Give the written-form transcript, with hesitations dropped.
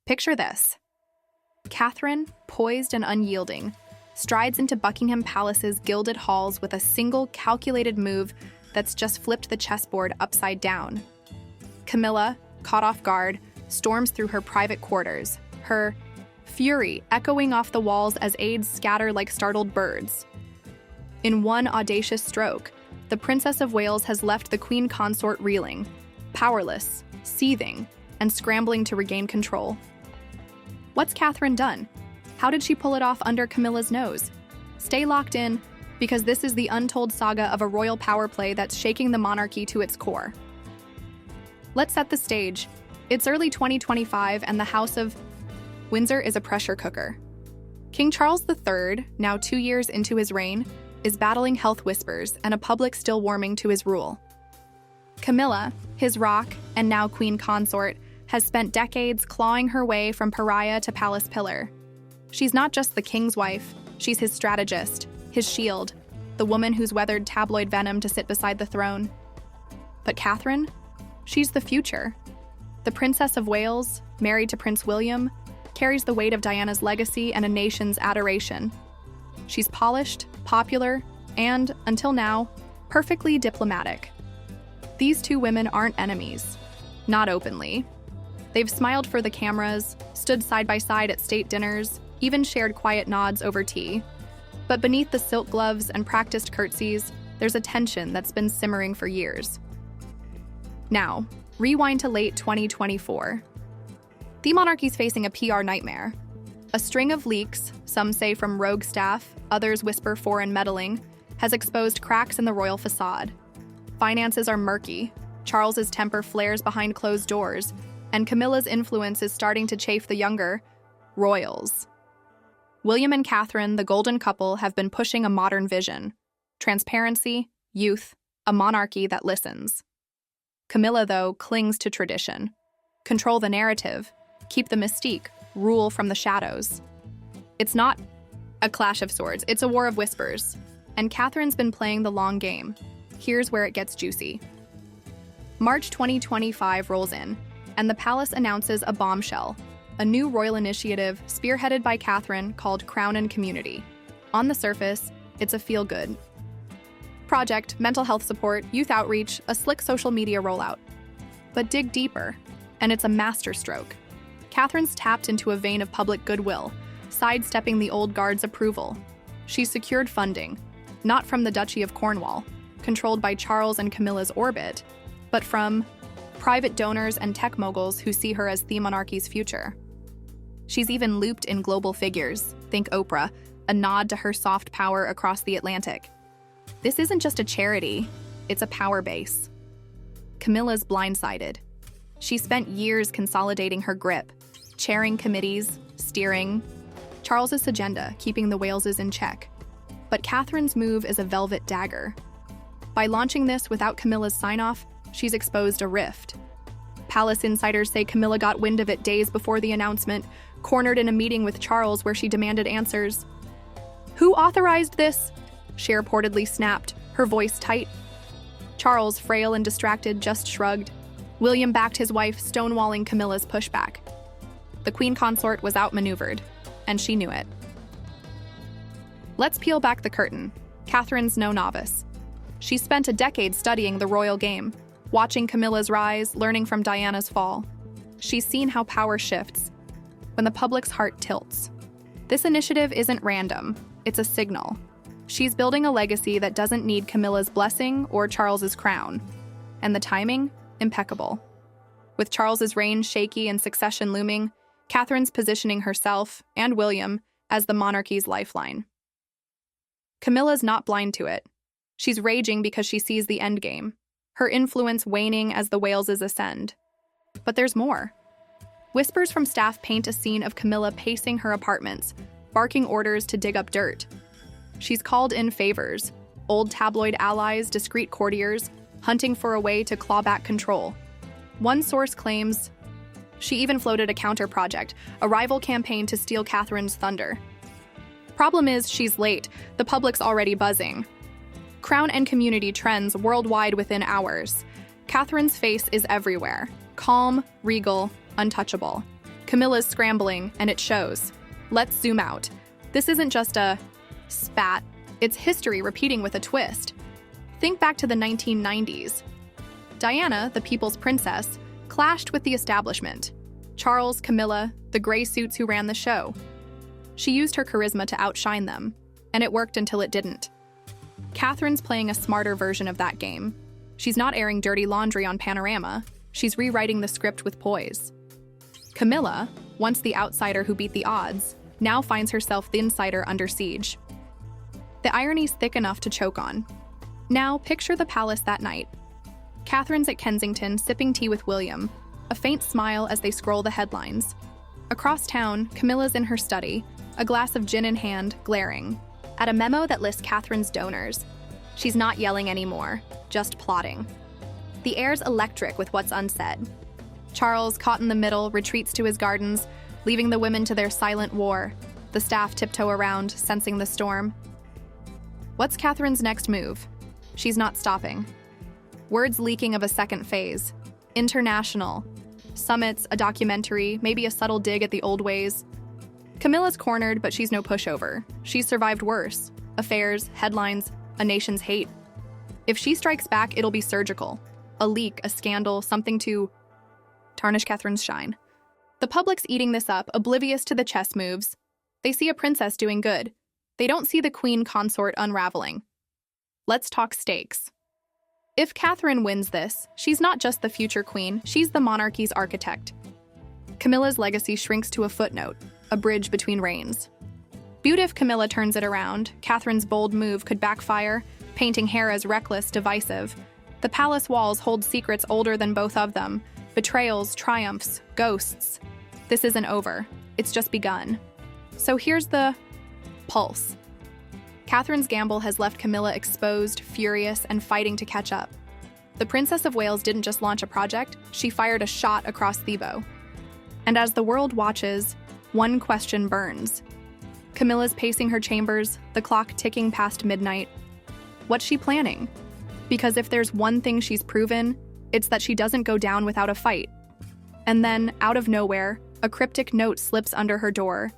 Picture this. Catherine, poised and unyielding, strides into Buckingham Palace's gilded halls with a single calculated move that's just flipped the chessboard upside down. Camilla, caught off guard, storms through her private quarters, her fury echoing off the walls as aides scatter like startled birds. In one audacious stroke, the Princess of Wales has left the Queen Consort reeling, powerless, seething, and scrambling to regain control. What's Catherine done? How did she pull it off under Camilla's nose? Stay locked in, because this is the untold saga of a royal power play that's shaking the monarchy to its core. Let's set the stage. It's early 2025, and the House of Windsor is a pressure cooker. King Charles III, now 2 years into his reign, is battling health whispers and a public still warming to his rule. Camilla, his rock and now queen consort, has spent decades clawing her way from pariah to palace pillar. She's not just the king's wife, she's his strategist, his shield, the woman who's weathered tabloid venom to sit beside the throne. But Catherine? She's the future. The Princess of Wales, married to Prince William, carries the weight of Diana's legacy and a nation's adoration. She's polished, popular, and, until now, perfectly diplomatic. These two women aren't enemies. Not openly. They've smiled for the cameras, stood side by side at state dinners, even shared quiet nods over tea. But beneath the silk gloves and practiced curtsies, there's a tension that's been simmering for years. Now, rewind to late 2024. The monarchy's facing a PR nightmare. A string of leaks, some say from rogue staff, others whisper foreign meddling, has exposed cracks in the royal facade. Finances are murky, Charles's temper flares behind closed doors, and Camilla's influence is starting to chafe the younger royals. William and Catherine, the golden couple, have been pushing a modern vision. Transparency, youth, a monarchy that listens. Camilla, though, clings to tradition. Control the narrative, keep the mystique, rule from the shadows. It's not a clash of swords, it's a war of whispers. And Catherine's been playing the long game. Here's where it gets juicy. March 2025 rolls in, and the palace announces a bombshell, a new royal initiative spearheaded by Catherine called Crown and Community. On the surface, it's a feel-good project, mental health support, youth outreach, a slick social media rollout. But dig deeper, and it's a masterstroke. Catherine's tapped into a vein of public goodwill, sidestepping the old guard's approval. She's secured funding, not from the Duchy of Cornwall, controlled by Charles and Camilla's orbit, but from private donors and tech moguls who see her as the monarchy's future. She's even looped in global figures, think Oprah, a nod to her soft power across the Atlantic. This isn't just a charity, it's a power base. Camilla's blindsided. She spent years consolidating her grip, chairing committees, steering Charles's agenda, keeping the Waleses in check. But Catherine's move is a velvet dagger. By launching this without Camilla's sign-off, she's exposed a rift. Palace insiders say Camilla got wind of it days before the announcement, cornered in a meeting with Charles where she demanded answers. "Who authorized this?" she reportedly snapped, her voice tight. Charles, frail and distracted, just shrugged. William backed his wife, stonewalling Camilla's pushback. The queen consort was outmaneuvered, and she knew it. Let's peel back the curtain. Catherine's no novice. She spent a decade studying the royal game, watching Camilla's rise, learning from Diana's fall. She's seen how power shifts when the public's heart tilts. This initiative isn't random, it's a signal. She's building a legacy that doesn't need Camilla's blessing or Charles's crown. And the timing? Impeccable. With Charles's reign shaky and succession looming, Catherine's positioning herself, and William, as the monarchy's lifeline. Camilla's not blind to it. She's raging because she sees the endgame, her influence waning as the Waleses ascend. But there's more. Whispers from staff paint a scene of Camilla pacing her apartments, barking orders to dig up dirt. She's called in favors, old tabloid allies, discreet courtiers, hunting for a way to claw back control. One source claims she even floated a counter-project, a rival campaign to steal Catherine's thunder. Problem is, she's late. The public's already buzzing. Crown and Community trends worldwide within hours. Catherine's face is everywhere. Calm, regal, untouchable. Camilla's scrambling, and it shows. Let's zoom out. This isn't just a spat, it's history repeating with a twist. Think back to the 1990s. Diana, the people's princess, clashed with the establishment. Charles, Camilla, the gray suits who ran the show. She used her charisma to outshine them, and it worked until it didn't. Catherine's playing a smarter version of that game. She's not airing dirty laundry on Panorama. She's rewriting the script with poise. Camilla, once the outsider who beat the odds, now finds herself the insider under siege. The irony's thick enough to choke on. Now, picture the palace that night. Catherine's at Kensington sipping tea with William, a faint smile as they scroll the headlines. Across town, Camilla's in her study, a glass of gin in hand, glaring at a memo that lists Catherine's donors. She's not yelling anymore, just plotting. The air's electric with what's unsaid. Charles, caught in the middle, retreats to his gardens, leaving the women to their silent war. The staff tiptoe around, sensing the storm. What's Catherine's next move? She's not stopping. Words leaking of a second phase. International. Summits, a documentary, maybe a subtle dig at the old ways. Camilla's cornered, but she's no pushover. She's survived worse. Affairs, headlines, a nation's hate. If she strikes back, it'll be surgical. A leak, a scandal, something to tarnish Catherine's shine. The public's eating this up, oblivious to the chess moves. They see a princess doing good. They don't see the queen consort unraveling. Let's talk stakes. If Catherine wins this, she's not just the future queen, she's the monarchy's architect. Camilla's legacy shrinks to a footnote, a bridge between reigns. Beaut if Camilla turns it around, Catherine's bold move could backfire, painting her as reckless, divisive. The palace walls hold secrets older than both of them, betrayals, triumphs, ghosts. This isn't over, it's just begun. So here's the pulse. Catherine's gamble has left Camilla exposed, furious, and fighting to catch up. The Princess of Wales didn't just launch a project, she fired a shot across Thebo. And as the world watches, one question burns. Camilla's pacing her chambers, the clock ticking past midnight. What's she planning? Because if there's one thing she's proven, it's that she doesn't go down without a fight. And then, out of nowhere, a cryptic note slips under her door,